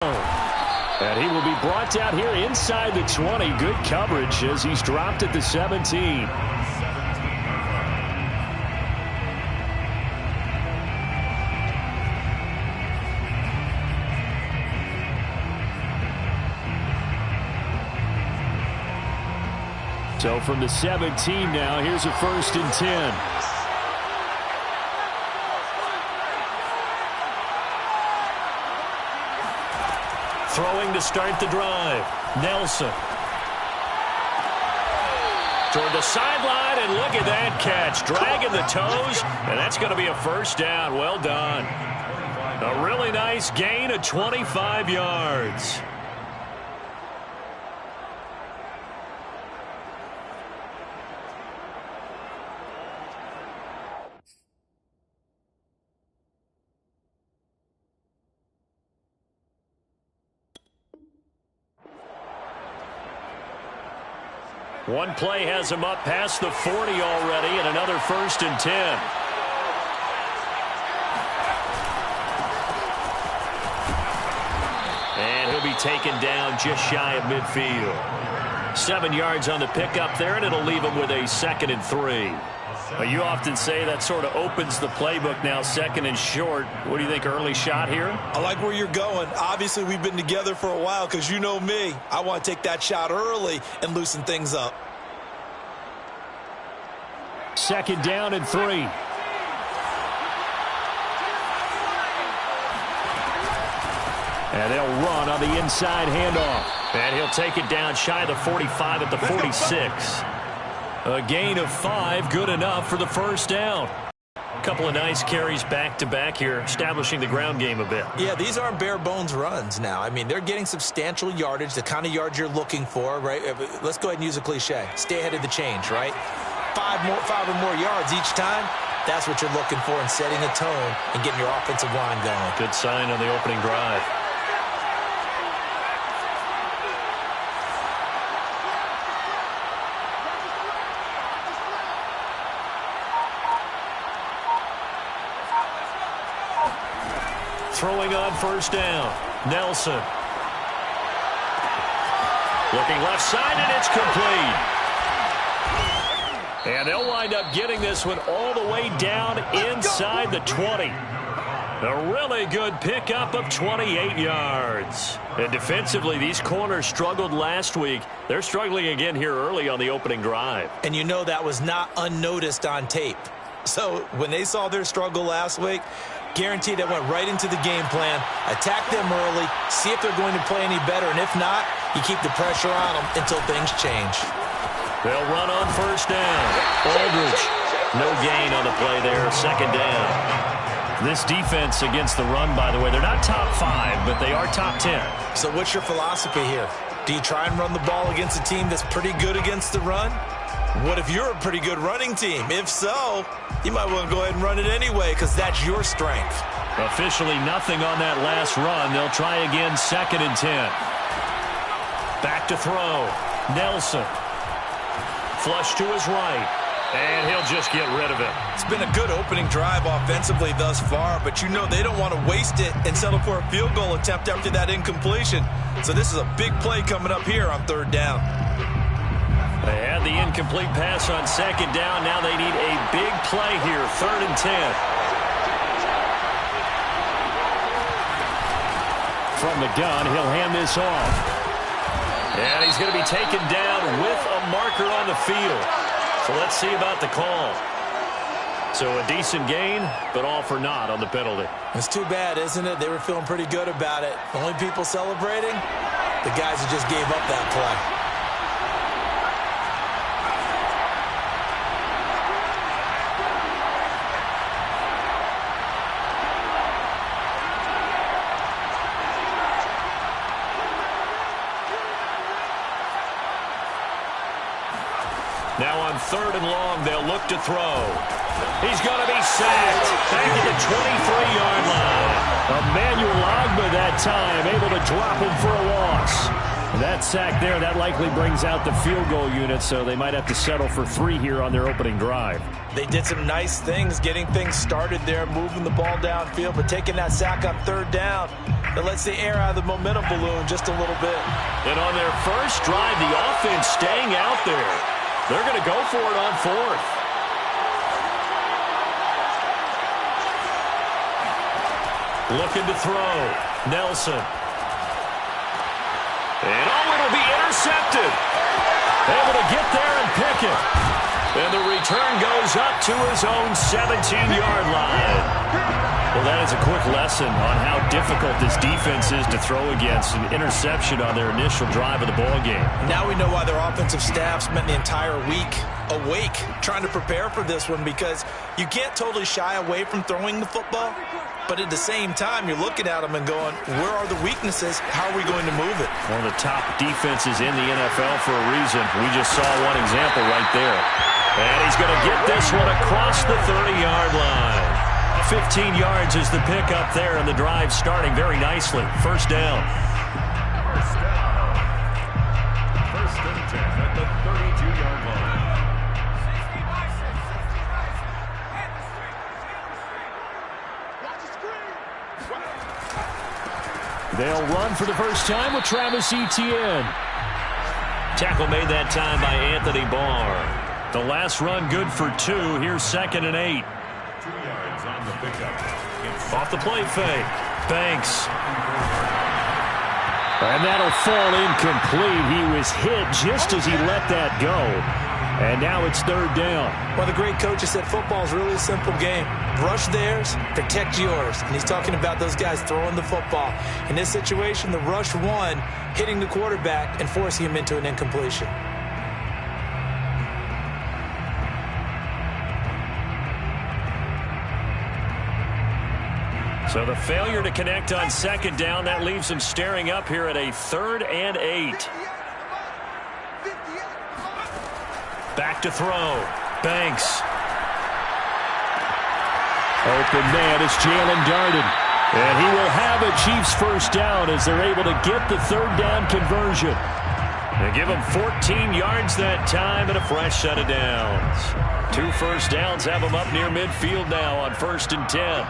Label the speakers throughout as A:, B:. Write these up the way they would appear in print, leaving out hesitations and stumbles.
A: And he will be brought down here inside the 20. Good coverage as he's dropped at the 17. So from the 17 now, here's a 1st and 10. Throwing to start the drive. Nelson. Toward the sideline, and look at that catch. Dragging the toes, and that's going to be a 1st down. Well done. A really nice gain of 25 yards. One play has him up past the 40 already, and another 1st and 10. And he'll be taken down just shy of midfield. 7 yards on the pickup there, and it'll leave him with a 2nd and 3. Well, you often say that sort of opens the playbook now, 2nd and short. What do you think, early shot here?
B: I like where you're going. Obviously, we've been together for a while because you know me. I want to take that shot early and loosen things up.
A: 2nd down and 3. And they'll run on the inside handoff. And he'll take it down shy of the 45 at the 46. A gain of 5, good enough for the 1st down. A couple of nice carries back-to-back here, establishing the ground game a bit.
B: Yeah, these aren't bare-bones runs now. I mean, they're getting substantial yardage, the kind of yards you're looking for, right? Let's go ahead and use a cliche. Stay ahead of the change, right? 5 or more yards each time. That's what you're looking for in setting a tone and getting your offensive line going.
A: Good sign on the opening drive. Throwing on 1st down. Nelson. Looking left side, and it's complete. And they'll wind up getting this one all the way down inside the 20. A really good pickup of 28 yards. And defensively, these corners struggled last week. They're struggling again here early on the opening drive.
B: And you know that was not unnoticed on tape. So when they saw their struggle last week, guaranteed they went right into the game plan, attack them early, see if they're going to play any better, and if not, you keep the pressure on them until things change.
A: They'll run on 1st down. Aldridge, no gain on the play there, 2nd down. This defense against the run, by the way, they're not top 5, but they are top 10.
B: So what's your philosophy here? Do you try and run the ball against a team that's pretty good against the run? What if you're a pretty good running team? If so, you might want to go ahead and run it anyway because that's your strength.
A: Officially nothing on that last run. They'll try again, 2nd and 10. Back to throw. Nelson. Flush to his right. And he'll just get rid of it.
B: It's been a good opening drive offensively thus far, but you know they don't want to waste it and settle for a field goal attempt after that incompletion. So this is a big play coming up here on 3rd down.
A: They had the incomplete pass on 2nd down. Now they need a big play here, 3rd and 10. From the gun, he'll hand this off. And he's going to be taken down with a marker on the field. So let's see about the call. So a decent gain, but all for naught on the penalty.
B: It's too bad, isn't it? They were feeling pretty good about it. The only people celebrating, the guys who just gave up that play.
A: Now on 3rd and long, they'll look to throw. He's going to be sacked back at the 23-yard line. Emmanuel Ogbah that time able to drop him for a loss. That sack there, that likely brings out the field goal unit, so they might have to settle for 3 here on their opening drive.
B: They did some nice things getting things started there, moving the ball downfield, but taking that sack on 3rd down, that lets the air out of the momentum balloon just a little bit.
A: And on their first drive, the offense staying out there. They're going to go for it on 4th. Looking to throw. Nelson. And it'll be intercepted. Able to get there and pick it. And the return goes up to his own 17-yard line. Well, that is a quick lesson on how difficult this defense is to throw against. An interception on their initial drive of the ballgame.
B: Now we know why their offensive staff spent the entire week awake trying to prepare for this one, because you can't totally shy away from throwing the football. But at the same time, you're looking at them and going, where are the weaknesses? How are we going to move it?
A: One of the top defenses in the NFL for a reason. We just saw one example right there. And he's going to get this one across the 30-yard line. 15 yards is the pickup there, and the drive starting very nicely. First down.
C: First and 10 at the 32-yard line.
A: They'll run for the first time with Travis Etienne. Tackle made that time by Anthony Barr. The last run good for 2. Here's 2nd and 8.
C: 2 yards on the pickup.
A: Off the play fake. Banks. And that'll fall incomplete. He was hit just as he let that go. And now it's 3rd down.
B: Well, the great coaches said football's really a simple game. Rush theirs, protect yours. And he's talking about those guys throwing the football. In this situation, the rush one, hitting the quarterback and forcing him into an incompletion.
A: So the failure to connect on 2nd down, that leaves him staring up here at a 3rd and 8. Back to throw. Banks. Open man is Jalen Darden. And he will have a Chiefs first down as they're able to get the 3rd down conversion. They give him 14 yards that time and a fresh set of downs. 2 first downs have him up near midfield now on 1st and 10.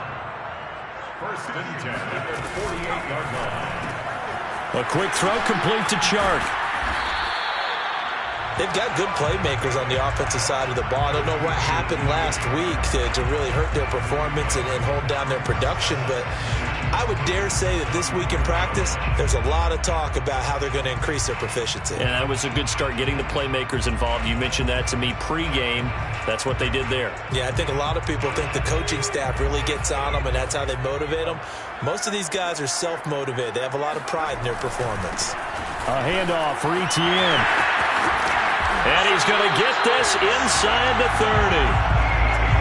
C: First and 10 at the 48-yard line.
A: A quick throw complete to Chark.
B: They've got good playmakers on the offensive side of the ball. I don't know what happened last week to really hurt their performance and hold down their production, but I would dare say that this week in practice, there's a lot of talk about how they're going to increase their proficiency.
A: And that was a good start getting the playmakers involved. You mentioned that to me pregame. That's what they did there.
B: Yeah, I think a lot of people think the coaching staff really gets on them, and that's how they motivate them. Most of these guys are self-motivated. They have a lot of pride in their performance.
A: A handoff for Etienne. And he's going to get this inside the 30.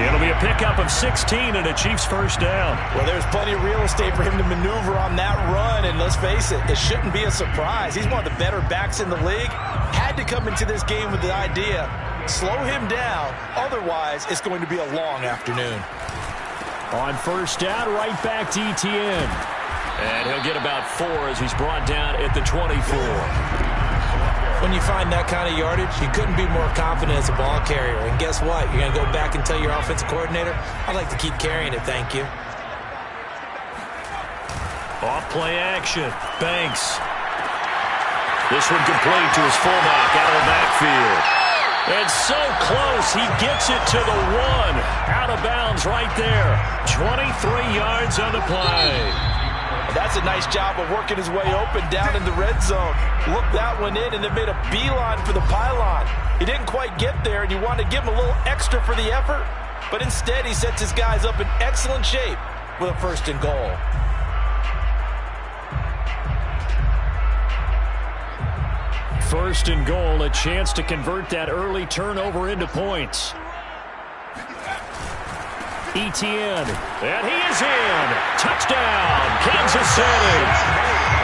A: It'll be a pickup of 16 and a Chiefs first down.
B: Well, there's plenty of real estate for him to maneuver on that run, and let's face it, it shouldn't be a surprise. He's one of the better backs in the league. Had to come into this game with the idea, slow him down, otherwise it's going to be a long afternoon.
A: On first down, right back to Etienne. And he'll get about 4 as he's brought down at the 24.
B: When you find that kind of yardage, you couldn't be more confident as a ball carrier. And guess what? You're going to go back and tell your offensive coordinator, I'd like to keep carrying it, thank you.
A: Off play action. Banks. This one complete to his fullback out of the backfield. And so close, he gets it to the 1. Out of bounds right there. 23 yards on the play.
B: That's a nice job of working his way open down in the red zone. Looked that one in and then made a beeline for the pylon. He didn't quite get there, and you want to give him a little extra for the effort, but instead he sets his guys up in excellent shape with a 1st and goal.
A: First and goal, a chance to convert that early turnover into points. Etienne, and he is in. Touchdown, Kansas City.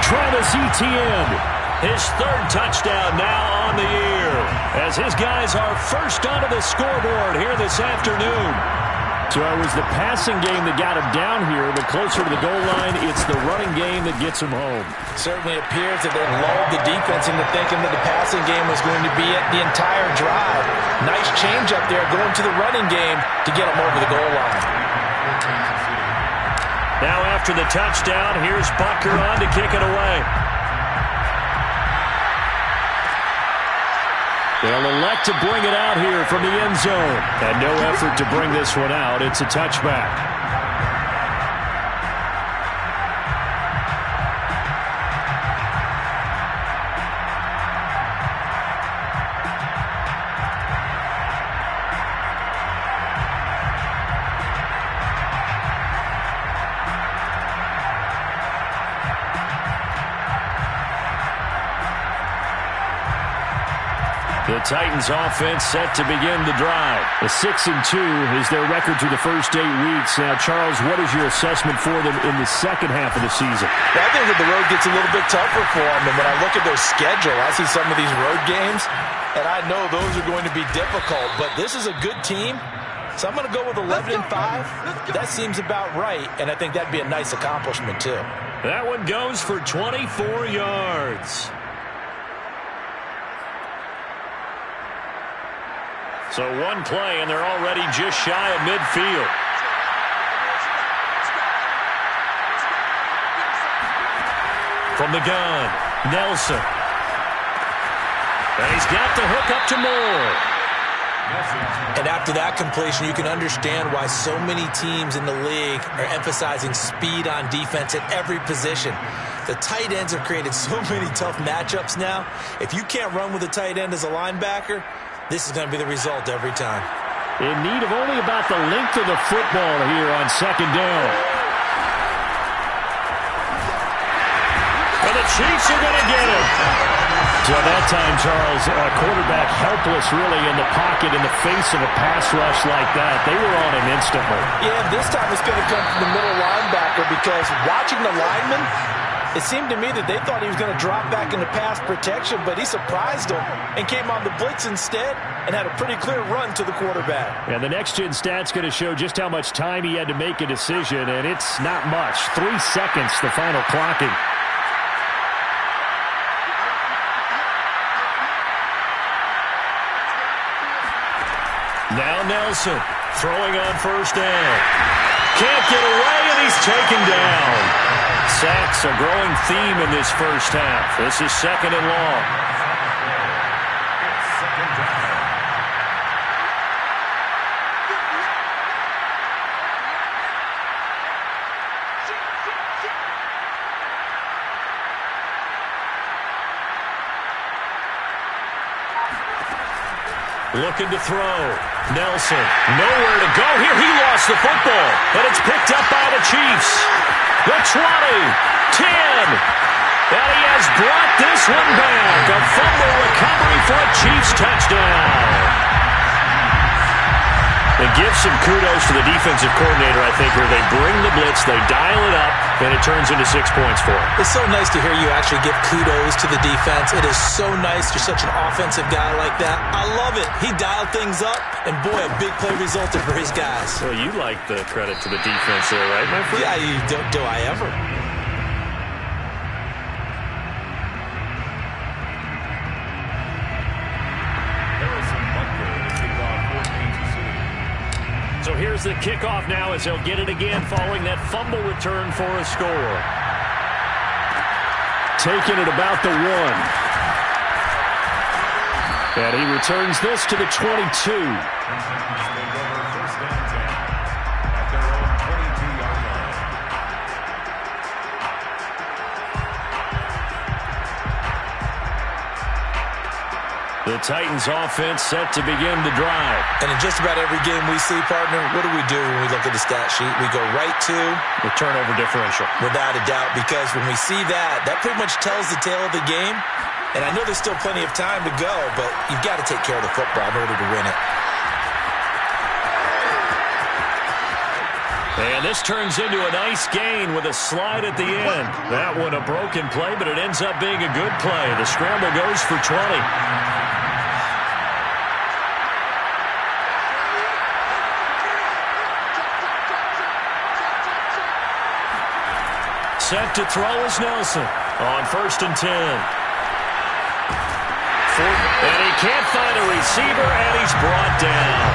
A: Travis Etienne, his 3rd touchdown now on the year, as his guys are first onto the scoreboard here this afternoon. So it was the passing game that got him down here, but closer to the goal line, it's the running game that gets him home.
B: Certainly appears that they lulled the defense into thinking that the passing game was going to be it the entire drive. Nice change up there going to the running game to get him over the goal line.
A: Now after the touchdown, here's Bucker on to kick it away. They'll elect to bring it out here from the end zone. And no effort to bring this one out. It's a touchback. The Titans offense set to begin the drive. A 6-2 is their record through the first 8 weeks. Now, Charles, what is your assessment for them in the second half of the season?
B: Well, I think that the road gets a little bit tougher for them. And when I look at their schedule, I see some of these road games, and I know those are going to be difficult. But this is a good team, so I'm going to go with 11-5. That seems about right, and I think that'd be a nice accomplishment, too.
A: That one goes for 24 yards. So one play, and they're already just shy of midfield. From the gun, Nelson. And he's got the hook up to Moore.
B: And after that completion, you can understand why so many teams in the league are emphasizing speed on defense at every position. The tight ends have created so many tough matchups now. If you can't run with a tight end as a linebacker, this is going to be the result every time.
A: In need of only about the length of the football here on second down. And the Chiefs are going to get him. So that time, Charles, a quarterback helpless really in the pocket in the face of a pass rush like that. They were on him instantly.
B: Yeah, this time it's going to come from the middle linebacker because watching the lineman, it seemed to me that they thought he was going to drop back into pass protection, but he surprised them and came on the blitz instead and had a pretty clear run to the quarterback.
A: And the next-gen stat's going to show just how much time he had to make a decision, and it's not much. 3 seconds, the final clocking. Now Nelson throwing on first down. Can't get away, and he's taken down. Sacks, a growing theme in this first half. This is second and long. Looking to throw. Nelson, nowhere to go here. He lost the football, and it's picked up by the Chiefs. The 20, 10, and he has brought this one back. A fumble recovery for a Chiefs touchdown. It gives some kudos to the defensive coordinator, I think, where they bring the blitz, they dial it up, and it turns into 6 points for him.
B: It's so nice to hear you actually give kudos to the defense. It is so nice. You're such an offensive guy like that. I love it. He dialed things up, and boy, a big play resulted for his guys.
A: Well, you like the credit to the defense there, right, my friend?
B: Yeah, do I ever?
A: So here's the kickoff now as they'll get it again following that fumble return for a score. Taking it about the 1. And he returns this to the 22. The Titans offense set to begin the drive.
B: And in just about every game we see, partner, what do we do when we look at the stat sheet? We go right to
A: the turnover differential.
B: Without a doubt, because when we see that, that pretty much tells the tale of the game. And I know there's still plenty of time to go, but you've got to take care of the football in order to win it.
A: And this turns into a nice gain with a slide at the end. That one a broken play, but it ends up being a good play. The scramble goes for 20. Set to throw is Nelson on 1st and 10. And he can't find a receiver, and he's brought down.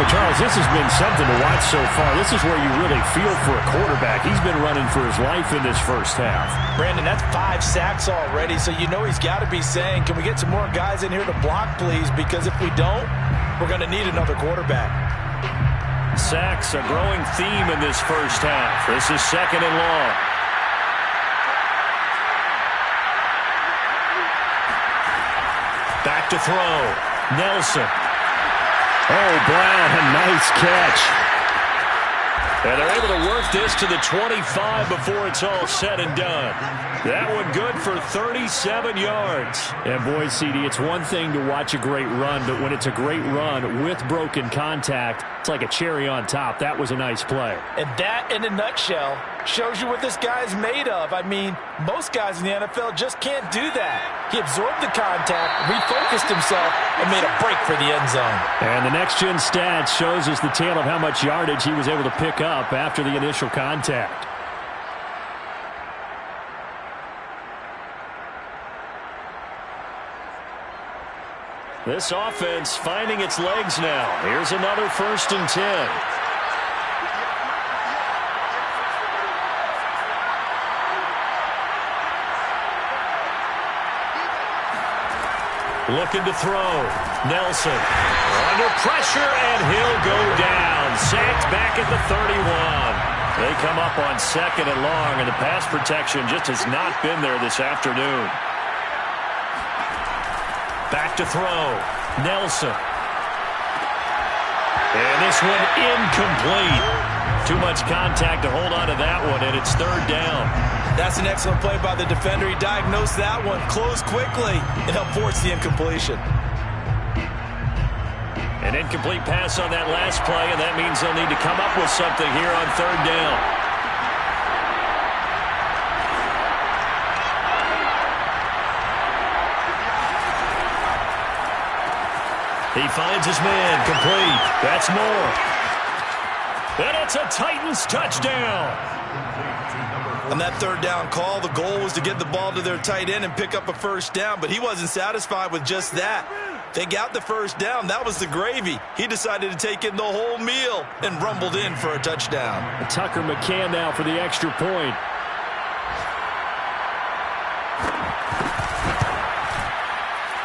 D: Well, Charles, this has been something to watch so far. This is where you really feel for a quarterback. He's been running for his life in this first half.
B: Brandon, that's 5 sacks already, so you know he's got to be saying, can we get some more guys in here to block, please? Because if we don't, we're going to need another quarterback.
A: Sacks, a growing theme in this first half. This is 2nd and long. Back to throw. Nelson.
D: Oh, Brown, a nice catch.
A: And they're able to work this to the 25 before it's all said and done. That one good for 37 yards.
D: And boy, CD, it's one thing to watch a great run, but when it's a great run with broken contact, it's like a cherry on top. That was a nice play.
B: And that, in a nutshell, shows you what this guy's made of. I mean, most guys in the NFL just can't do that. He absorbed the contact, refocused himself, and made a break for the end zone.
D: And the next-gen stats shows us the tale of how much yardage he was able to pick up after the initial contact.
A: This offense finding its legs now. Here's another 1st and 10. Looking to throw. Nelson under pressure, and he'll go down. Sacked back at the 31. They come up on 2nd and long, and the pass protection just has not been there this afternoon. Back to throw. Nelson. And this one incomplete. Too much contact to hold on to that one, and it's 3rd down.
B: That's an excellent play by the defender. He diagnosed that one, closed quickly, and helped force the incompletion.
A: An incomplete pass on that last play, and that means they'll need to come up with something here on 3rd down. He finds his man, complete. That's more. And it's a Titans touchdown.
B: On that 3rd down call, the goal was to get the ball to their tight end and pick up a 1st down, but he wasn't satisfied with just that. They got the 1st down. That was the gravy. He decided to take in the whole meal and rumbled in for a touchdown.
D: Tucker McCann now for the extra point.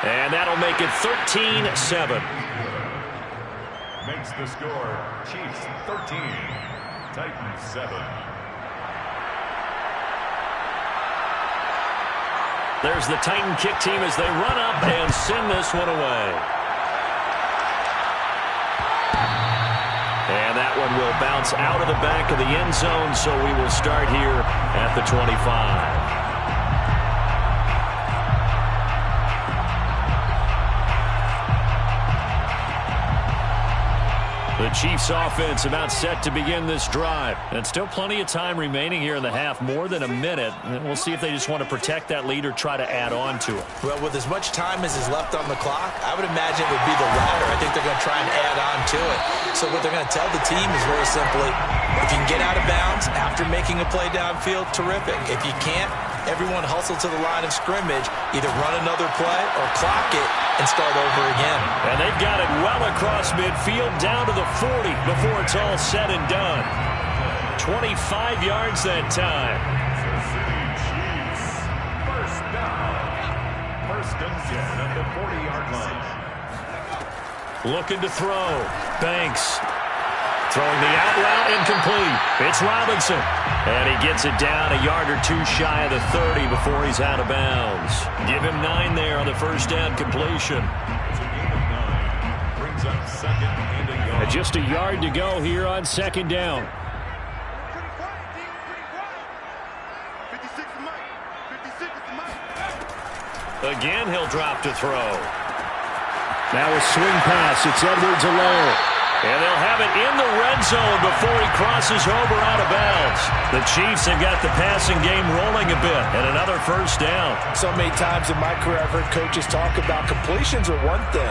A: And that'll make it 13-7.
C: Makes the score Chiefs 13, Titans 7.
A: There's the Titan kick team as they run up and send this one away. And that one will bounce out of the back of the end zone, so we will start here at the 25. The Chiefs offense about set to begin this drive. And still plenty of time remaining here in the half, more than a minute. And we'll see if they just want to protect that lead or try to add on to it.
B: Well, with as much time as is left on the clock, I would imagine it would be the latter. I think they're going to try and add on to it. So what they're going to tell the team is very simply, if you can get out of bounds after making a play downfield, terrific. If you can't, everyone hustle to the line of scrimmage, either run another play or clock it and start over again.
A: And they've got it well across midfield down to the 40 before it's all said and done. 25 yards that time.
C: Chiefs, 1st down. 1st and 10 at the 40-yard line.
A: Looking to throw. Banks. Throwing the out route, incomplete. It's Robinson. And he gets it down a yard or two shy of the 30 before he's out of bounds. Give him 9 there on the 1st down completion.
C: It's a gain of 9. Brings up 2nd and a yard.
D: And just a yard to go here on 2nd down.
A: Again, he'll drop to throw.
D: Now a swing pass. It's Edwards-Helaire.
A: And they'll have it in the red zone before he crosses over out of bounds. The Chiefs have got the passing game rolling a bit, and another 1st down.
B: So many times in my career I've heard coaches talk about completions are one thing.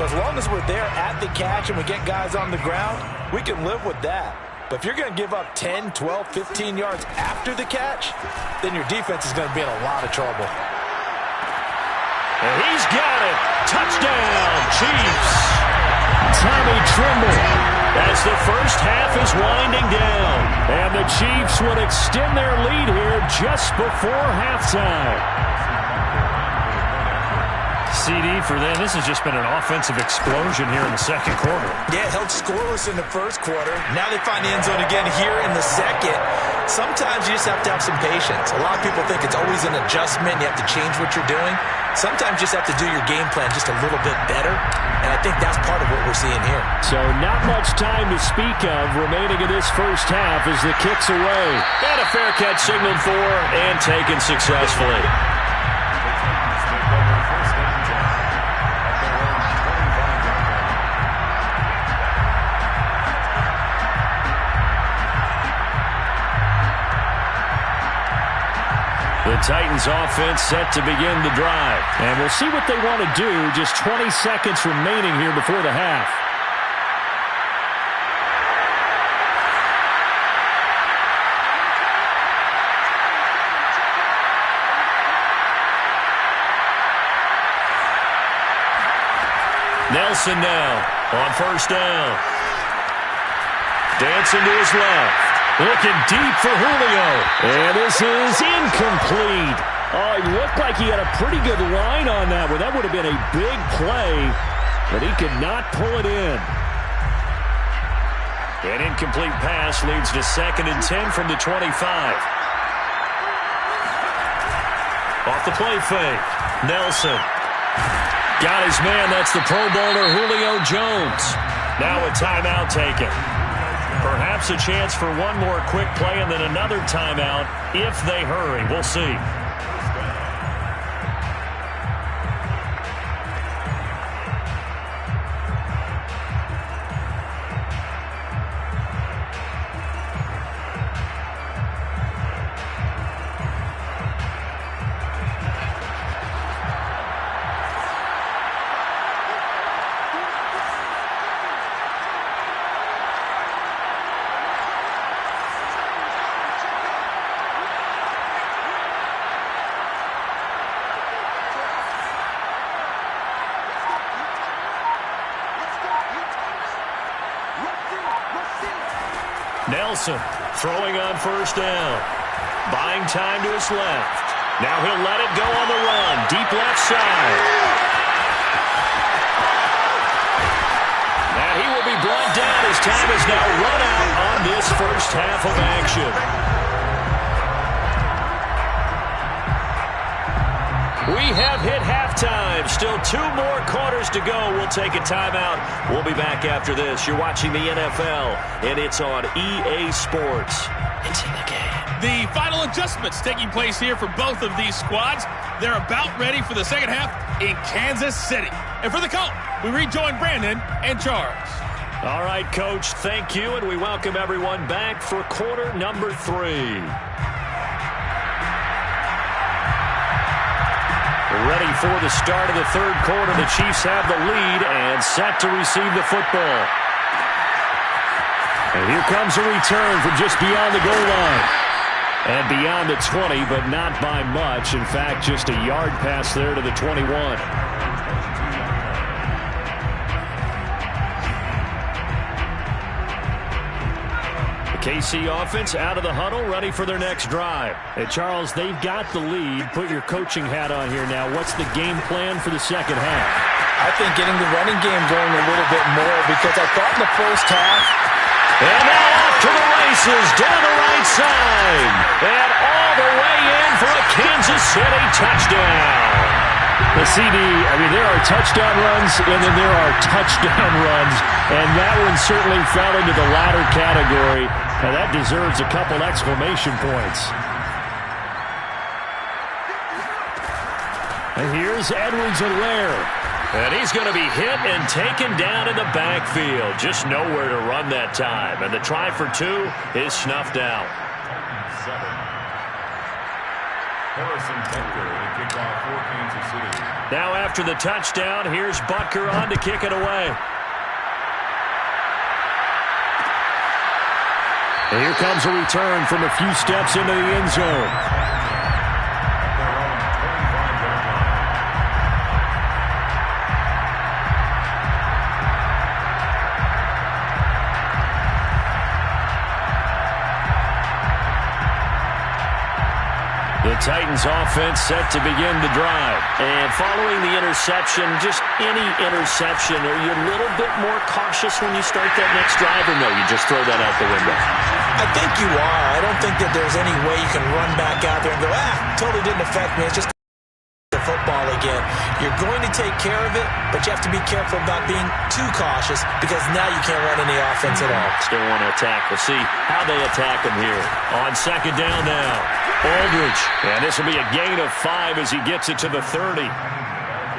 B: As long as we're there at the catch and we get guys on the ground, we can live with that. But if you're going to give up 10, 12, 15 yards after the catch, then your defense is going to be in a lot of trouble.
A: And he's got it. Touchdown, Chiefs. Tommy Tremble. As the first half is winding down. And the Chiefs would extend their lead here just before halftime. CD for them, this has just been an offensive explosion here in the second quarter.
B: Yeah, held scoreless in the first quarter. Now they find the end zone again here in the second. Sometimes you just have to have some patience. A lot of people think it's always an adjustment. You have to change what you're doing. Sometimes you just have to do your game plan just a little bit better, and I think that's part of what we're seeing here.
D: So not much time to speak of remaining in this first half as the kick's away.
A: And a fair catch signaled for and taken successfully. The Titans offense set to begin the drive.
D: And we'll see what they want to do. Just 20 seconds remaining here before the half.
A: Nelson now on first down. Dancing to his left. Looking deep for Julio.
D: And this is incomplete. Oh, he looked like he had a pretty good line on that one. That would have been a big play, but he could not pull it in.
A: An incomplete pass leads to 2nd and 10 from the 25. Off the play fake. Nelson. Got his man. That's the Pro Bowler Julio Jones. Now a timeout taken. Perhaps a chance for one more quick play and then another timeout if they hurry. We'll see. Nelson throwing on first down. Buying time to his left. Now he'll let it go on the run. Deep left side. And he will be brought down. His time is now run out on this first half of action. We have hit halftime. Still 2 more quarters to go. We'll take a timeout. We'll be back after this. You're watching the NFL, and it's on EA Sports. It's in the game.
E: The final adjustments taking place here for both of these squads. They're about ready for the second half in Kansas City. And for the call, we rejoin Brandon and Charles.
A: All right, Coach, thank you, and we welcome everyone back for quarter number 3. Ready for the start of the third quarter. The Chiefs have the lead and set to receive the football.
D: And here comes a return from just beyond the goal line. And beyond the 20, but not by much. In fact, just a yard pass there to the 21.
A: KC offense out of the huddle, ready for their next drive.
D: Hey, Charles, they've got the lead. Put your coaching hat on here now. What's the game plan for the second half?
B: I think getting the running game going a little bit more because I thought in the first half.
A: And now off to the races down the right side. And all the way in for a Kansas City touchdown.
D: The CD, I mean, there are touchdown runs, and then there are touchdown runs, and that one certainly fell into the latter category, and that deserves a couple exclamation points. And here's Edwards-Helaire.
A: And he's going to be hit and taken down in the backfield. Just nowhere to run that time, and the try for 2 is snuffed out. Now after the touchdown, here's Butker on to kick it away.
D: And here comes a return from a few steps into the end zone. The Titans offense set to begin the drive.
A: And following the interception, just any interception, are you a little bit more cautious when you start that next drive, or no, you just throw that out the window?
B: I think you are. I don't think that there's any way you can run back out there and go, totally didn't affect me. It's just the football again. You're going to take care of it, but you have to be careful about being too cautious because now you can't run any offense at all.
A: Still want to attack. We'll see how they attack him here.
D: On second down now, Aldridge. And this will be a gain of 5 as he gets it to the 30.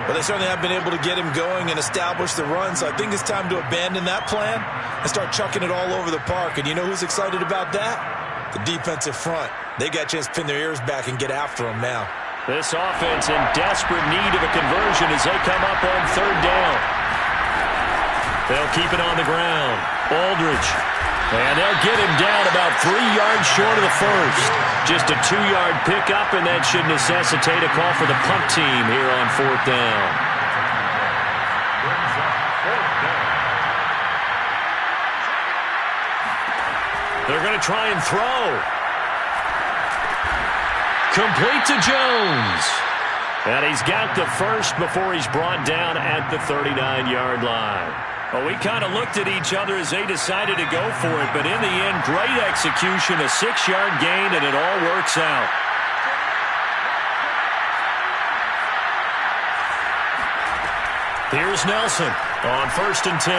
B: But they certainly have been able to get him going and establish the run, so I think it's time to abandon that plan and start chucking it all over the park. And you know who's excited about that? The defensive front. They got a chance to pin their ears back and get after him now.
D: This offense in desperate need of a conversion as they come up on third down. They'll keep it on the ground. Aldridge. And they'll get him down about 3 yards short of the first. Just a 2-yard pickup, and that should necessitate a call for the punt team here on fourth down. They're going to try and throw. Complete to Jones. And he's got the first before he's brought down at the 39-yard line. Well, we kind of looked at each other as they decided to go for it, but in the end, great execution, a 6-yard gain, and it all works out. Here's Nelson on 1st and 10.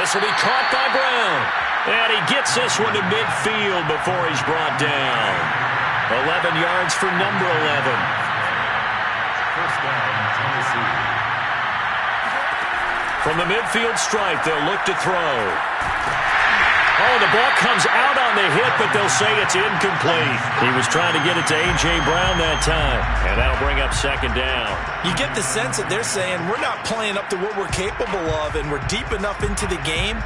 D: This will be caught by Brown. And he gets this one to midfield before he's brought down. 11 yards for number 11.
C: First down, Tennessee.
D: From the midfield stripe, they'll look to throw. Oh, the ball comes out on the hit, but they'll say it's incomplete. He was trying to get it to A.J. Brown that time, and that'll bring up second down.
B: You get the sense that they're saying we're not playing up to what we're capable of, and we're deep enough into the game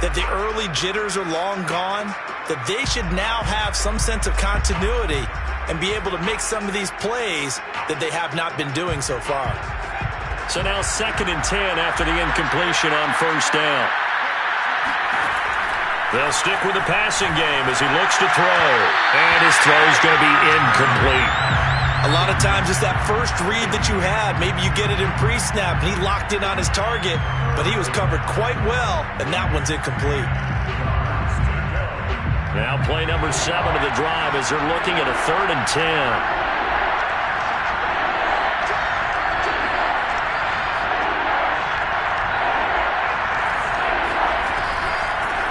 B: that the early jitters are long gone, that they should now have some sense of continuity and be able to make some of these plays that they have not been doing so far.
D: So now 2nd and 10 after the incompletion on first down. They'll stick with the passing game as he looks to throw. And his throw is going to be incomplete.
B: A lot of times it's that first read that you had. Maybe you get it in pre-snap and he locked in on his target, but he was covered quite well, and that one's incomplete.
D: Now play number 7 of the drive as they're looking at a 3rd and 10.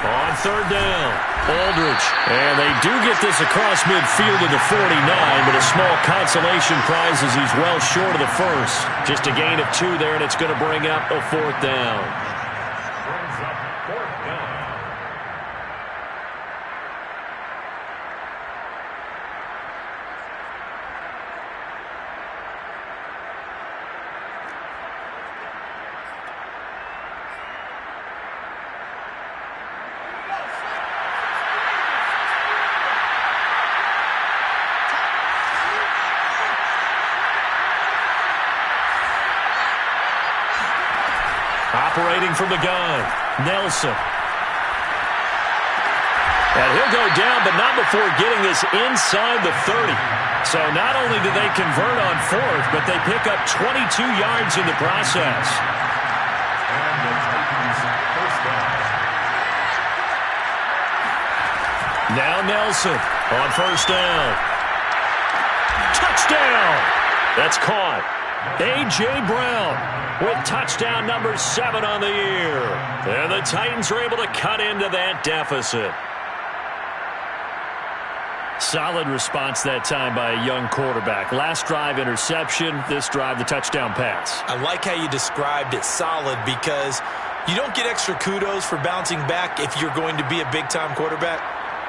D: On third down, Aldridge. And they do get this across midfield to the 49, but a small consolation prize as he's well short of the first. Just a gain of 2 there, and it's going to bring up a 4th down.
C: Brings up 4th down.
D: Operating from the gun, Nelson. And he'll go down, but not before getting this inside the 30. So not only do they convert on 4th, but they pick up 22 yards in the process.
C: And the Titans first down.
D: Now Nelson on first down. Touchdown! That's caught. A.J. Brown with touchdown number 7 on the year. And the Titans are able to cut into that deficit. Solid response that time by a young quarterback. Last drive, interception. This drive, the touchdown pass.
B: I like how you described it, solid, because you don't get extra kudos for bouncing back if you're going to be a big-time quarterback.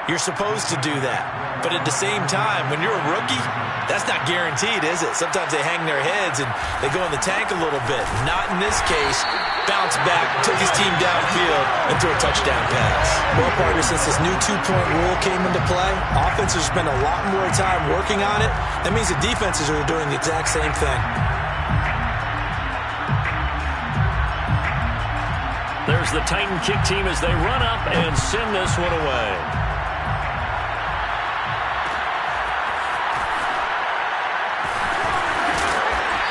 B: You're supposed to do that. But at the same time, when you're a rookie, that's not guaranteed, is it? Sometimes they hang their heads and they go in the tank a little bit. Not in this case. Bounced back, took his team downfield, and threw a touchdown pass. Well, partner, since this new two-point rule came into play, offenses spend a lot more time working on it. That means the defenses are doing the exact same thing.
A: There's the Titan kick team as they run up and send this one away.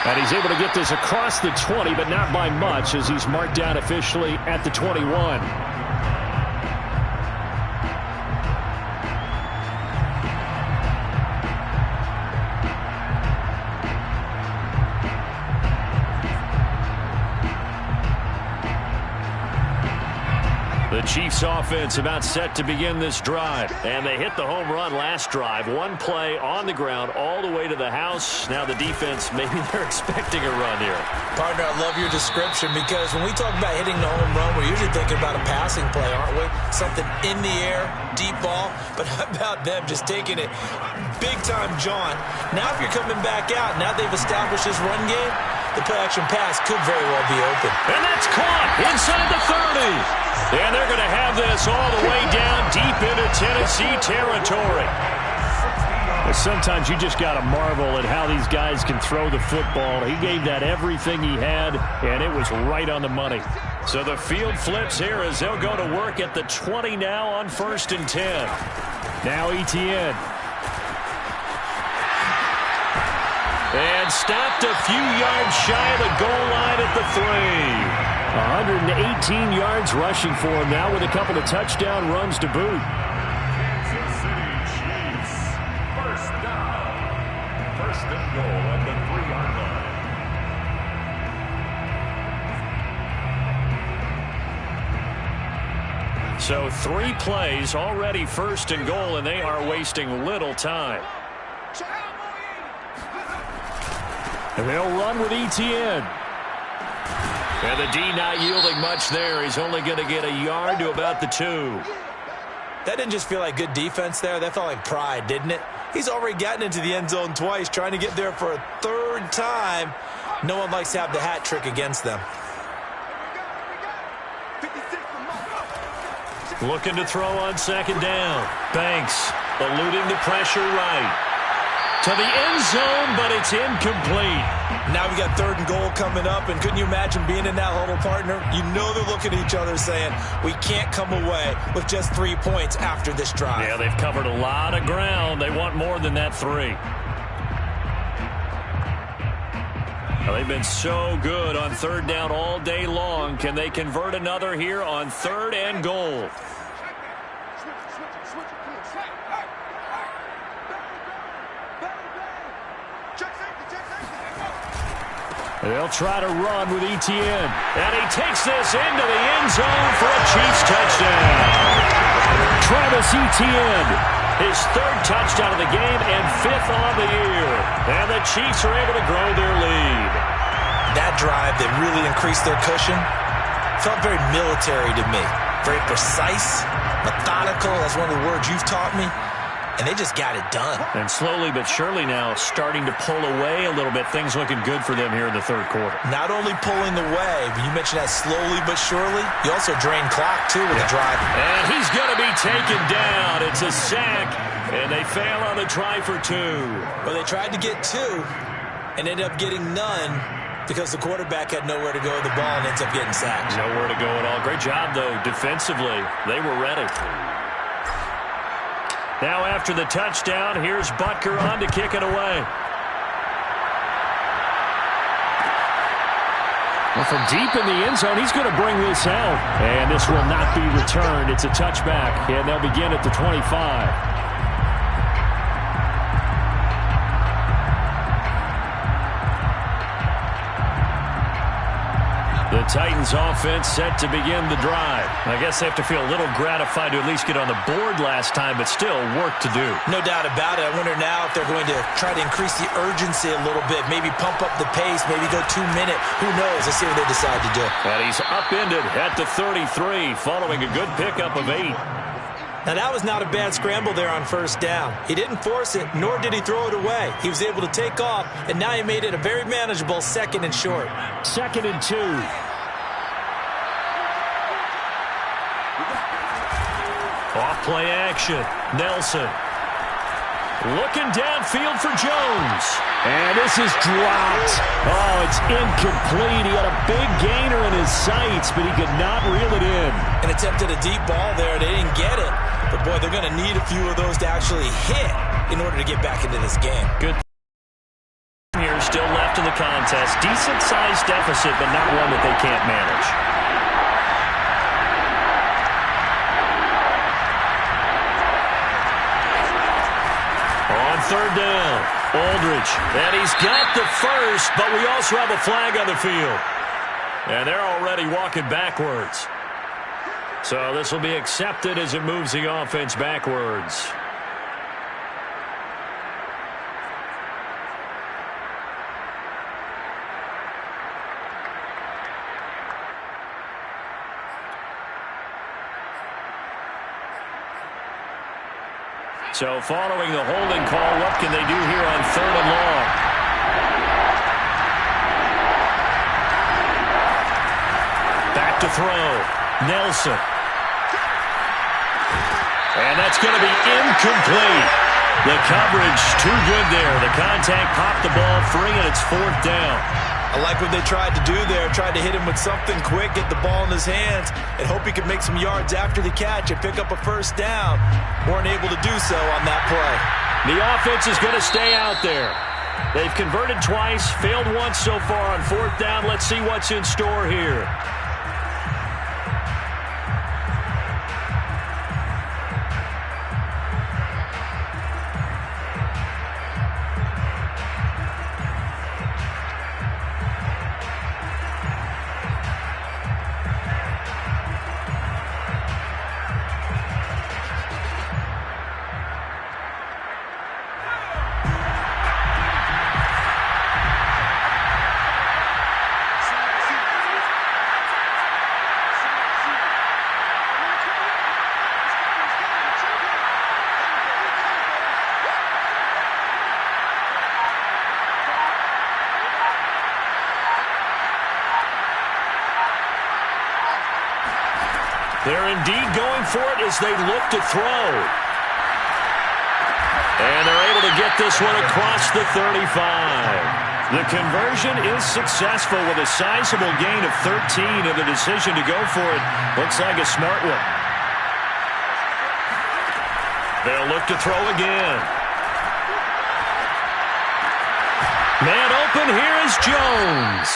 A: And he's able to get this across the 20, but not by much as he's marked down officially at the 21. The Chiefs offense about set to begin this drive. And they hit the home run last drive. One play on the ground all the way to the house. Now the defense, maybe they're expecting a run here.
B: Partner, I love your description because when we talk about hitting the home run, we're usually thinking about a passing play, aren't we? Something in the air, deep ball. But how about them just taking it big-time jaunt? Now if you're coming back out, now they've established this run game, the play-action pass could very well be open.
A: And that's caught inside the 30. And they're going to have this all the way down deep into Tennessee territory. Sometimes you just got to marvel at how these guys can throw the football. He gave that everything he had, and it was right on the money. So the field flips here as they'll go to work at the 20 now on 1st and 10. Now Etienne. And stopped a few yards shy of the goal line at the 3. 118 yards rushing for him now with a couple of touchdown runs to boot.
C: Kansas City Chiefs. First down. First and goal at the 3-yard line.
A: So 3 plays already first and goal, and they are wasting little time. And they'll run with Etienne. And the D not yielding much there. He's only going to get a yard to about the 2.
B: That didn't just feel like good defense there. That felt like pride, didn't it? He's already gotten into the end zone twice, trying to get there for a 3rd time. No one likes to have the hat trick against them.
A: Looking to throw on 2nd down. Banks eluding the pressure right. To the end zone, but it's incomplete.
B: Now we got 3rd and goal coming up, and couldn't you imagine being in that huddle, partner? You know they're looking at each other saying, we can't come away with just 3 points after this drive.
A: Yeah, they've covered a lot of ground. They want more than that 3. Well, they've been so good on 3rd down all day long. Can they convert another here on 3rd and goal? They'll try to run with Etienne. And he takes this into the end zone for a Chiefs touchdown. Travis Etienne, his 3rd touchdown of the game and 5th on the year. And the Chiefs are able to grow their lead.
B: That drive that really increased their cushion felt very military to me. Very precise, methodical. That's one of the words you've taught me. And they just got it done.
A: And slowly but surely now starting to pull away a little bit. Things looking good for them here in the 3rd quarter.
B: Not only pulling away, but you mentioned that slowly but surely. You also drain clock, too, with the drive.
A: And he's going to be taken down. It's a sack. And they fail on the try for 2.
B: Well, they tried to get 2 and ended up getting none because the quarterback had nowhere to go with the ball and ends up getting sacked.
A: Nowhere to go at all. Great job, though, defensively. They were ready. Now after the touchdown, here's Butker on to kick it away. Well, from deep in the end zone, he's going to bring this out. And this will not be returned. It's a touchback, and they'll begin at the 25. The Titans offense set to begin the drive. I guess they have to feel a little gratified to at least get on the board last time, but still work to do.
B: No doubt about it. I wonder now if they're going to try to increase the urgency a little bit, maybe pump up the pace, maybe go 2-minute. Who knows? Let's see what they decide to do.
A: And he's upended at the 33 following a good pickup of 8.
B: Now, that was not a bad scramble there on first down. He didn't force it, nor did he throw it away. He was able to take off, and now he made it a very manageable 2nd and short.
A: 2nd and 2. Off play action. Nelson. Looking downfield for Jones. And this is dropped. Oh, it's incomplete. He had a big gainer in his sights, but he could not reel it in.
B: And attempted a deep ball there. They didn't get it. But, boy, they're going to need a few of those to actually hit in order to get back into this game.
A: Good. Here still left in the contest. Decent-sized deficit, but not one that they can't manage. On 3rd down, Aldridge. And he's got the first, but we also have a flag on the field. And they're already walking backwards. So this will be accepted as it moves the offense backwards. So following the holding call, what can they do here on 3rd and long? Back to throw. Nelson. And that's going to be incomplete. The coverage too good there. The contact popped the ball free, and it's 4th down.
B: I like what they tried to do there. Tried to hit him with something quick, get the ball in his hands, and hope he could make some yards after the catch and pick up a 1st down. Weren't able to do so on that play.
A: The offense is going to stay out there. They've converted twice, failed once so far on 4th down. Let's see what's in store here. They're indeed going for it as they look to throw. And they're able to get this one across the 35. The conversion is successful with a sizable gain of 13, and the decision to go for it looks like a smart one. They'll look to throw again. Man open, here is Jones.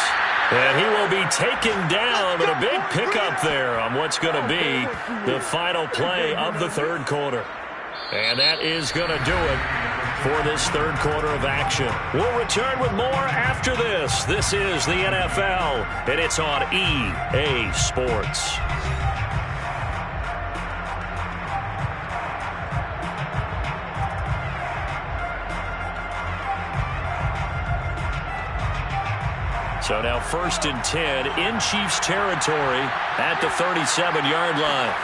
A: And he will be taken down, but a big pickup there on what's going to be the final play of the 3rd quarter. And that is going to do it for this 3rd quarter of action. We'll return with more after this. This is the NFL, and it's on EA Sports. So now 1st and 10 in Chiefs territory at the 37-yard line.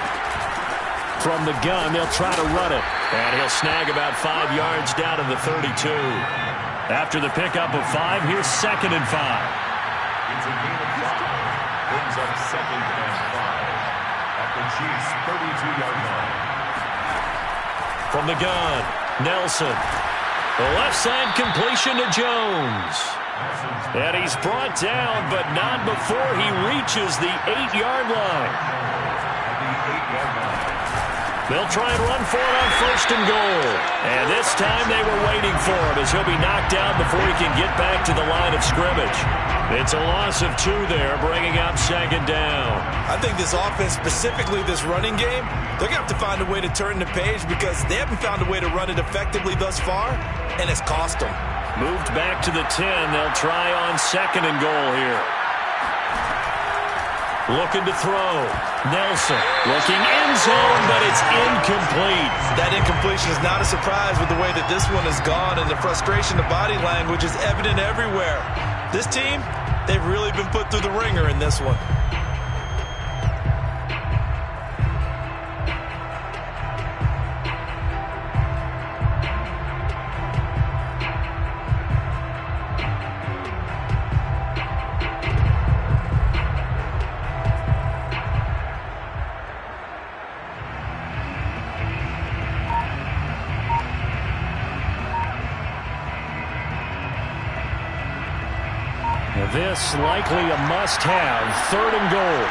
A: From the gun, they'll try to run it. And he'll snag about 5 yards down to the 32. After the pickup of 5, here's 2nd and 5.
C: It's a gain of 5. Brings up 2nd and 5 at the Chiefs' 32-yard line.
A: From the gun, Nelson. The left side completion to Jones. And he's brought down, but not before he reaches the 8-yard line. They'll try and run for it on 1st and goal. And this time they were waiting for him as he'll be knocked down before he can get back to the line of scrimmage. It's a loss of 2 there, bringing up 2nd down.
B: I think this offense, specifically this running game, they're going to have to find a way to turn the page because they haven't found a way to run it effectively thus far, and it's cost them.
A: Moved back to the 10. They'll try on 2nd and goal here. Looking to throw. Nelson looking end zone, but it's incomplete.
B: That incompletion is not a surprise with the way that this one has gone, and the frustration, the body language is evident everywhere. This team, they've really been put through the ringer in this one.
A: This likely a must-have. 3rd and goal.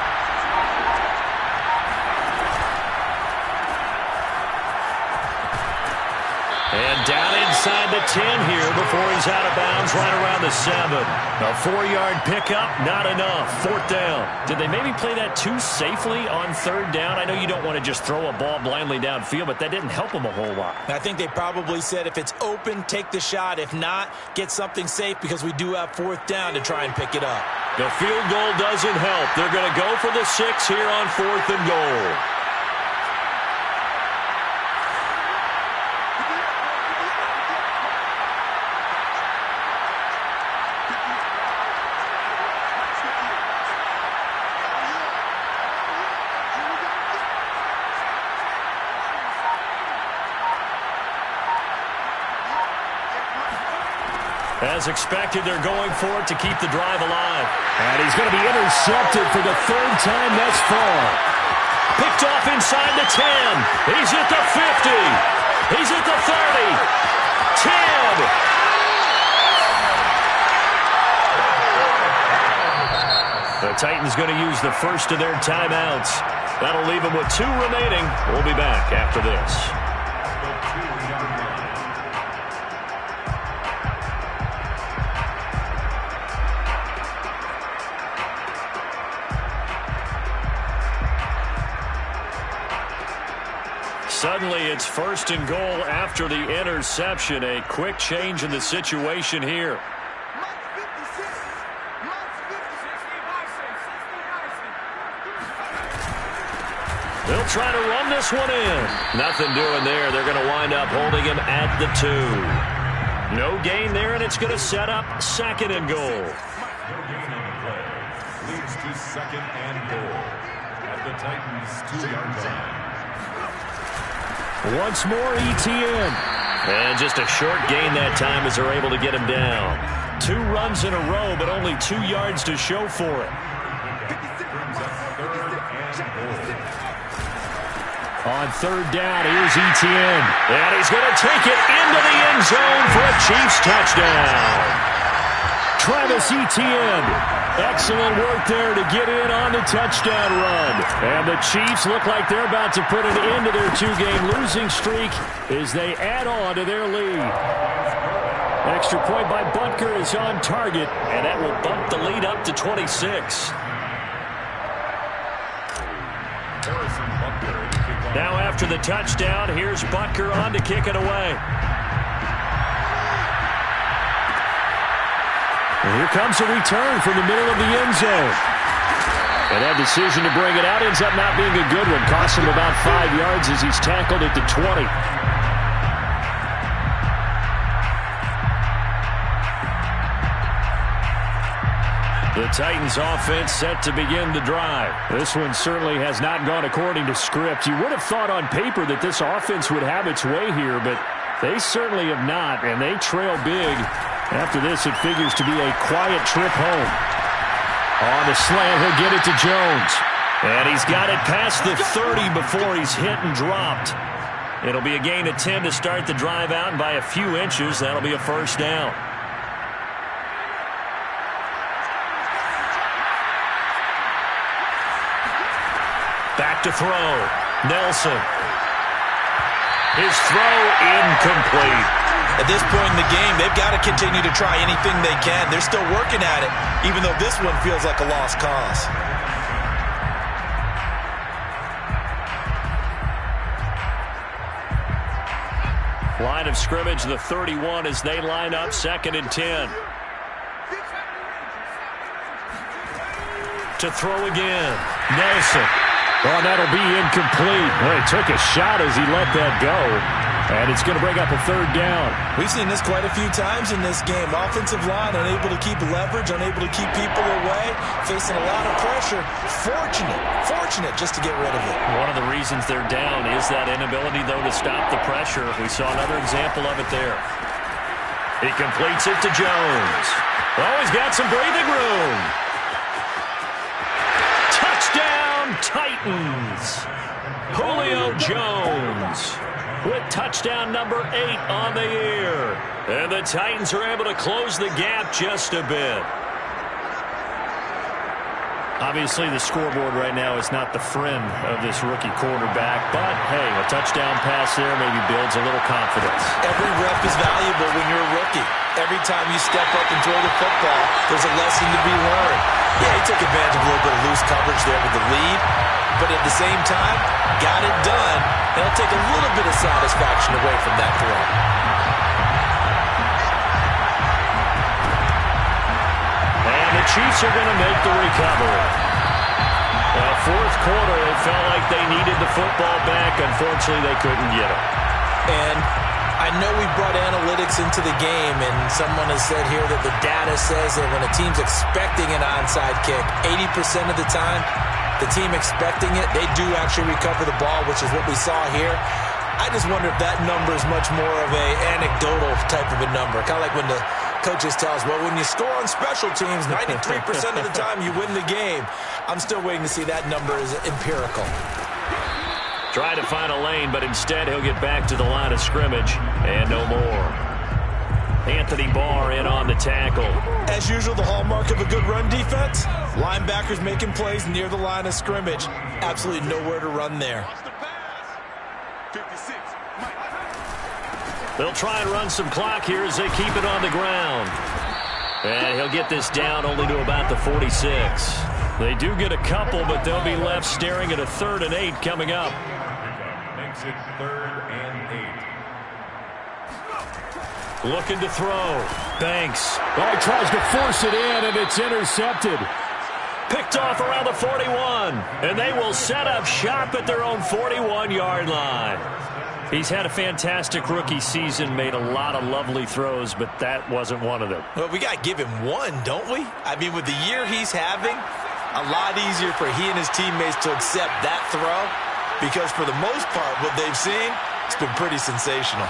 A: And down inside the 10 here before he's out of bounds right around the 7. A 4-yard pickup, not enough. 4th down. Did they maybe play that too safely on 3rd down? I know you don't want to just throw a ball blindly downfield, but that didn't help them a whole lot.
B: I think they probably said if it's open, take the shot. If not, get something safe because we do have 4th down to try and pick it up.
A: The field goal doesn't help. They're going to go for the 6 here on 4th and goal. As expected, they're going for it to keep the drive alive. And he's going to be intercepted for the 3rd time thus far. Picked off inside the 10. He's at the 50. He's at the 30. 10. The Titans going to use the first of their timeouts. That'll leave them with 2 remaining. We'll be back after this. Suddenly, it's 1st and goal after the interception. A quick change in the situation here. They'll try to run this one in. Nothing doing there. They're going to wind up holding him at the 2. No gain there, and it's going to set up 2nd and goal.
C: No gain on the play. Leads to 2nd and goal at the Titans' 2-yard line.
A: Once more, ETN. And just a short gain that time as they're able to get him down. 2 runs in a row, but only 2 yards to show for it.
C: Brings up 3rd and goal.
A: On 3rd down, here's ETN. And he's going to take it into the end zone for a Chiefs touchdown. Travis Etienne. Excellent work there to get in on the touchdown run. And the Chiefs look like they're about to put an end to their 2-game losing streak as they add on to their lead. Extra point by Butker is on target, and that will bump the lead up to 26. Now after the touchdown, here's Butker on to kick it away. And here comes a return from the middle of the end zone. And that decision to bring it out ends up not being a good one. Costs him about 5 yards as he's tackled at the 20. The Titans offense set to begin the drive. This one certainly has not gone according to script. You would have thought on paper that this offense would have its way here, but they certainly have not, and they trail big. After this, it figures to be a quiet trip home. On the slant, he'll get it to Jones. And he's got it past the 30 before he's hit and dropped. It'll be a gain of 10 to start the drive out, and by a few inches, that'll be a 1st down. Back to throw. Nelson. His throw incomplete.
B: At this point in the game, they've got to continue to try anything they can. They're still working at it, even though this one feels like a lost cause.
A: Line of scrimmage, the 31, as they line up 2nd and 10. To throw again. Nelson. Oh, that'll be incomplete. Well, he took a shot as he let that go. And it's going to bring up a 3rd down.
B: We've seen this quite a few times in this game. Offensive line unable to keep leverage, unable to keep people away, facing a lot of pressure. Fortunate just to get rid of it.
A: One of the reasons they're down is that inability, though, to stop the pressure. We saw another example of it there. He completes it to Jones. Oh, he's got some breathing room. Touchdown, Titans. Julio Jones with touchdown number 8 on the year. And the Titans are able to close the gap just a bit. Obviously, the scoreboard right now is not the friend of this rookie quarterback, but, hey, a touchdown pass there maybe builds a little confidence.
B: Every rep is valuable when you're a rookie. Every time you step up and throw the football, there's a lesson to be learned. Yeah, he took advantage of a little bit of loose coverage there with the lead, but at the same time, got it done. They'll take a little bit of satisfaction away from that throw.
A: The Chiefs are going to make the recovery. Well, fourth quarter, it felt like they needed the football back. Unfortunately, they couldn't get it.
B: And I know we brought analytics into the game, and someone has said here that the data says that when a team's expecting an onside kick, 80% of the time, the team expecting it, they do actually recover the ball, which is what we saw here. I just wonder if that number is much more of a anecdotal type of a number. Kind of like when the coaches tell us, well, when you score on special teams, 93% of the time you win the game. I'm still waiting to see that number is empirical.
A: Try to find a lane, but instead he'll get back to the line of scrimmage and no more. Anthony Barr in on the tackle.
B: As usual, the hallmark of a good run defense, linebackers making plays near the line of scrimmage. Absolutely nowhere to run there.
A: They'll try and run some clock here as they keep it on the ground. And he'll get this down only to about the 46. They do get a couple, but they'll be left staring at a 3rd and 8 coming up.
C: Makes it 3rd and 8.
A: Looking to throw. Banks.
D: Oh, he tries to force it in, and it's intercepted.
A: Picked off around the 41. And they will set up shop at their own 41-yard line. He's had a fantastic rookie season, made a lot of lovely throws, but that wasn't one of them.
B: Well, we got to give him one, don't we? I mean, with the year he's having, a lot easier for he and his teammates to accept that throw because for the most part, what they've seen, it's been pretty sensational.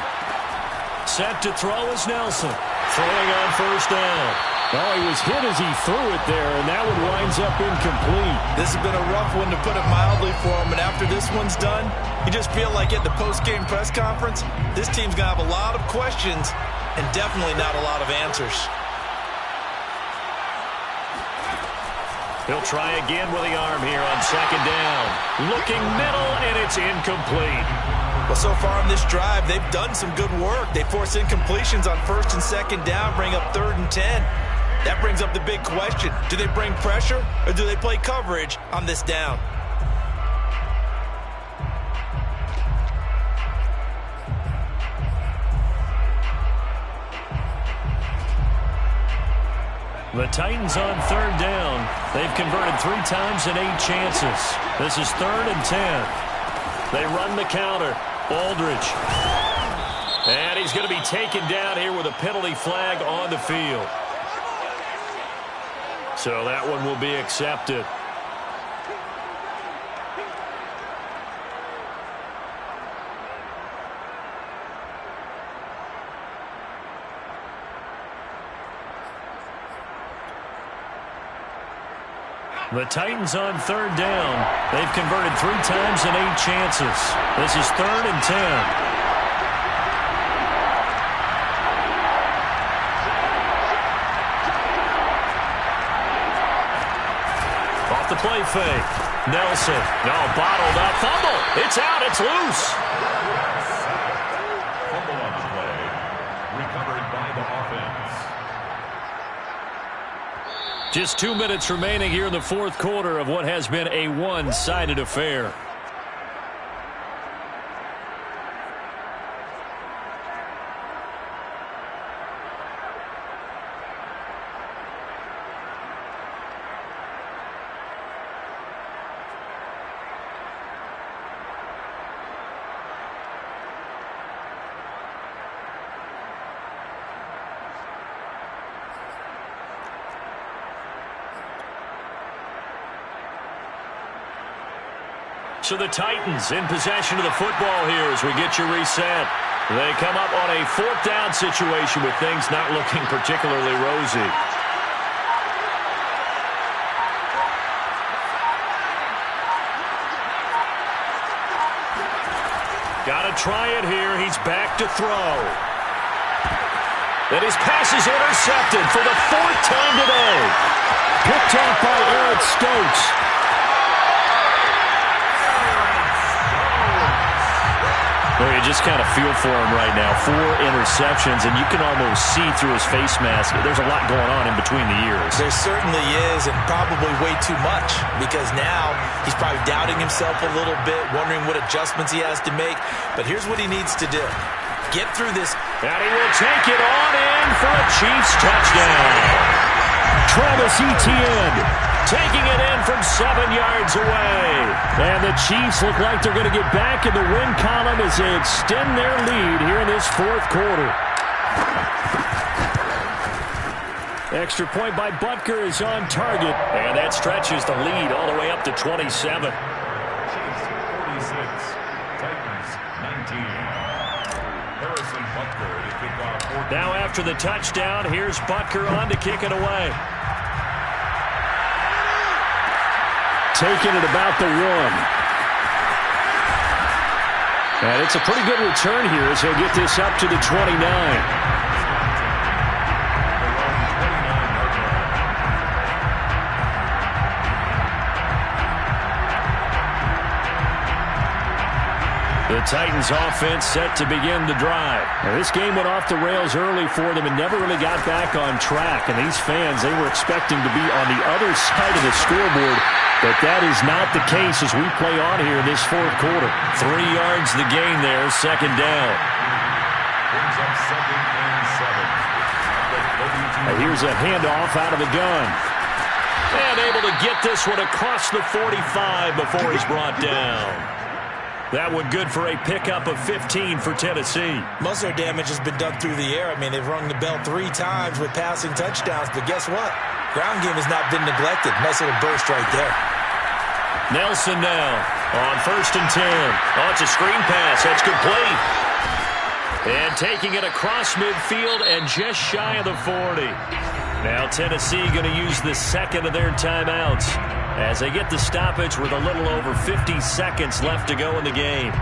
A: Set to throw is Nelson. Throwing on 1st down.
D: Oh, he was hit as he threw it there, and that one winds up incomplete.
B: This has been a rough one, to put it mildly, for him, and after this one's done, you just feel like at the post-game press conference, this team's going to have a lot of questions and definitely not a lot of answers.
A: He'll try again with the arm here on 2nd down. Looking middle, and it's incomplete.
B: Well, so far on this drive, they've done some good work. They force incompletions on 1st and 2nd down, bring up 3rd and 10. That brings up the big question. Do they bring pressure or do they play coverage on this down?
A: The Titans on 3rd down. They've converted 3 times in 8 chances. This is 3rd and 10. They run the counter. Aldridge. And he's going to be taken down here with a penalty flag on the field. So that one will be accepted. The Titans on 3rd down. They've converted 3 times in 8 chances. This is 3rd and 10. The play fake. Nelson. No, bottled up. Fumble. It's out. It's loose.
C: Fumble on the play. Recovered by the offense.
A: Just 2 minutes remaining here in the 4th quarter of what has been a one-sided affair. So the Titans in possession of the football here as we get you reset. They come up on a 4th down situation with things not looking particularly rosy. Got to try it here. He's back to throw. And his pass is intercepted for the 4th time today.
D: Picked off by Eric
A: it's Stokes. Well, you just kind of feel for him right now. 4 interceptions, and you can almost see through his face mask. There's a lot going on in between the ears.
B: There certainly is, and probably way too much, because now he's probably doubting himself a little bit, wondering what adjustments he has to make. But here's what he needs to do. Get through this.
A: And he will take it on in for a Chiefs touchdown. Travis Etienne taking it in from 7 yards away. And the Chiefs look like they're going to get back in the win column as they extend their lead here in this fourth quarter. Extra point by Butker is on target. And that stretches the lead all the way up to 27.
C: Chiefs 46, Titans 19. Harrison Butker to kick off.
A: Now after the touchdown, here's Butker on to kick it away. Taking it about the 1. And it's a pretty good return here as he'll get this up to the 29. The Titans offense set to begin the drive. Now, this game went off the rails early for them and never really got back on track. And these fans, they were expecting to be on the other side of the scoreboard. But that is not the case as we play on here in this fourth quarter. 3 yards the gain there, second down.
C: Brings up 2nd and 7.
A: Now here's a handoff out of the gun. And able to get this one across the 45 before he's brought down. That one good for a pickup of 15 for Tennessee.
B: Most of their damage has been done through the air. I mean, they've rung the bell 3 times with passing touchdowns. But guess what? Ground game has not been neglected. Nice little burst right there.
A: Nelson now on 1st and 10. Oh, it's a screen pass. That's complete. And taking it across midfield and just shy of the 40. Now Tennessee going to use the second of their timeouts as they get the stoppage with a little over 50 seconds left to go in the game.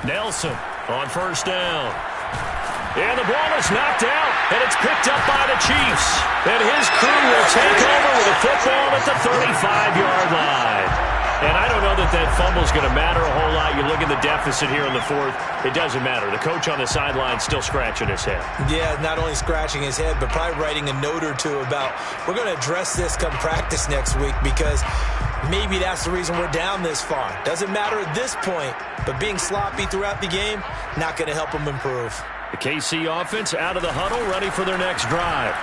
A: Nelson on 1st down. And the ball is knocked out, and it's picked up by the Chiefs. And his crew will take over with a football at the 35-yard line. And I don't know that that fumble is going to matter a whole lot. You look at the deficit here in the 4th, it doesn't matter. The coach on the sideline still scratching his head. Yeah, not only scratching his head, but probably writing a note or two about, we're going to address this come practice next week because maybe that's the reason we're down this far. Doesn't matter at this point, but being sloppy throughout the game, not going to help them improve. The KC offense out of the huddle, ready for their next drive.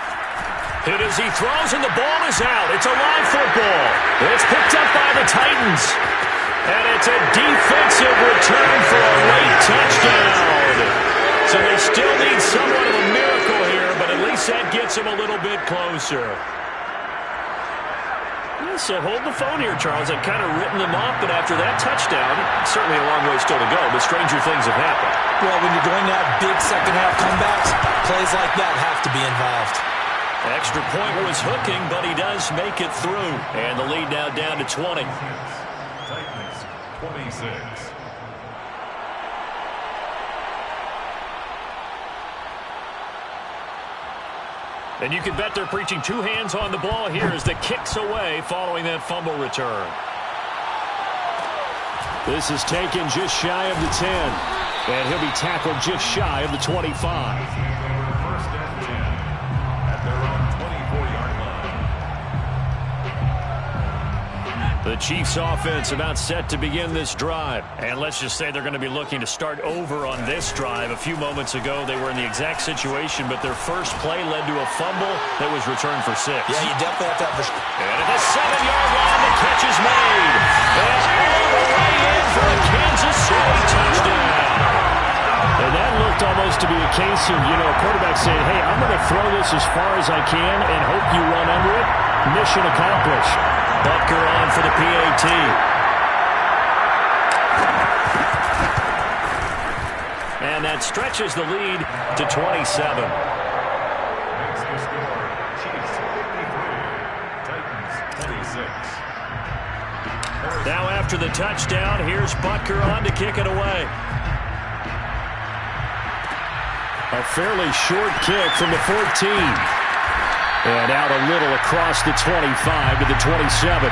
A: Hit as he throws, and the ball is out. It's a live football. It's picked up by the Titans. And it's a defensive return for a late touchdown. So they still need somewhat of a miracle here, but at least that gets them a little bit closer. So hold the phone here, Charles. I've kind of written them off, but after that touchdown, certainly a long way still to go, but stranger things have happened. Well, when you're going to have big second-half comebacks, plays like that have to be involved. Extra point was hooking, but he does make it through. And the lead now down to 20.
C: Titans 26.
A: And you can bet they're preaching 2 hands on the ball here as the kick's away following that fumble return. This is taken just shy of the 10. And he'll be tackled just shy of the 25.
C: First and 10 at their own 24-yard line.
A: The Chiefs offense about set to begin this drive. And let's just say they're going to be looking to start over on this drive. A few moments ago, they were in the exact situation, but their first play led to a fumble that was returned for 6.
B: Yeah, you definitely have to have
A: And at the 7-yard line, the catch is made. And all the way in for a Kansas City touchdown. And that looked almost
D: supposed to be a case of, a quarterback saying, hey, I'm going to throw this as far as I can and hope you run under it. Mission accomplished.
A: Butker on for the PAT. And that stretches the lead to 27.
C: Makes the score Chiefs 53, Titans 26.
A: Now after the touchdown, here's Butker on to kick it away.
D: A fairly short kick from the 14. And out a little across the 25 to the 27.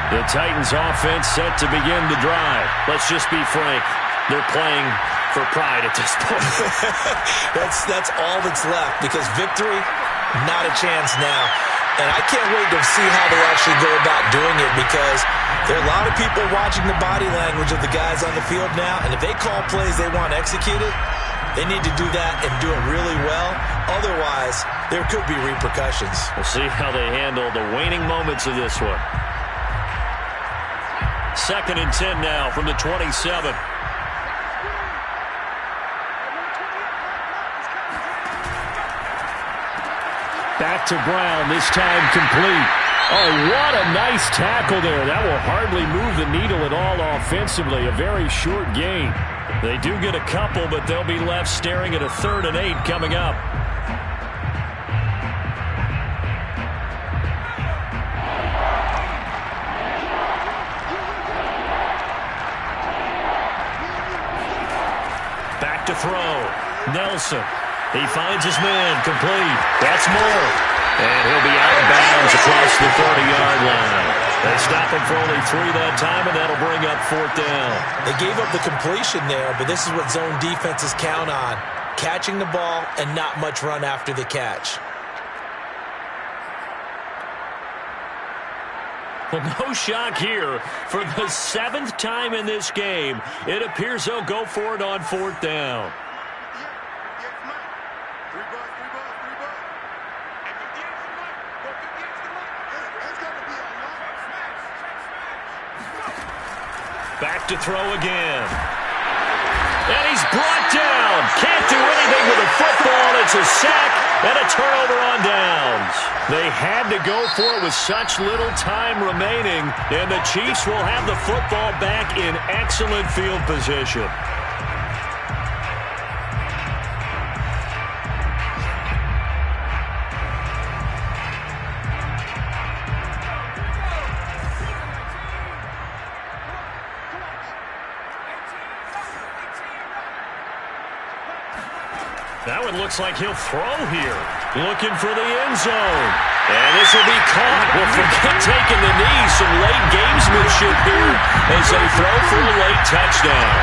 A: The Titans offense set to begin the drive. Let's just be frank. They're playing for pride at this point.
B: That's all that's left, because victory, not a chance now. And I can't wait to see how they actually go about doing it, because there are a lot of people watching the body language of the guys on the field now, and if they call plays they want executed, they need to do that and do it really well. Otherwise, there could be repercussions.
A: We'll see how they handle the waning moments of this one. 2nd and 10 now from the 27.
D: Back to Brown, this time complete. Oh, what a nice tackle there. That will hardly move the needle at all offensively. A very short gain.
A: They do get a couple, but they'll be left staring at a 3rd and 8 coming up. Back to throw. Nelson. He finds his man, complete. That's more. And he'll be out of bounds across the 30-yard line. They stop him for only 3 that time, and that'll bring up 4th down.
B: They gave up the completion there, but this is what zone defenses count on. Catching the ball and not much run after the catch.
A: Well, no shock here. For the 7th time in this game, it appears they'll go for it on 4th down. Back to throw again. And he's brought down. Can't do anything with the football. It's a sack and a turnover on downs. They had to go for it with such little time remaining, and the Chiefs will have the football back in excellent field position. Now it looks like he'll throw here. Looking for the end zone. And this will be caught. Well, forget taking the knee. Some late gamesmanship here as they throw for a late touchdown.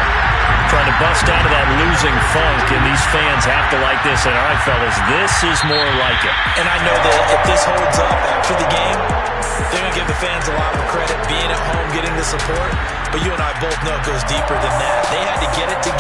A: Trying to bust out of that losing funk, and these fans have to like this. And all right, fellas, this is more like it.
B: And I know that if this holds up after the game, they're going to give the fans a lot of credit being at home, getting the support. But you and I both know it goes deeper than that. They had to get it together.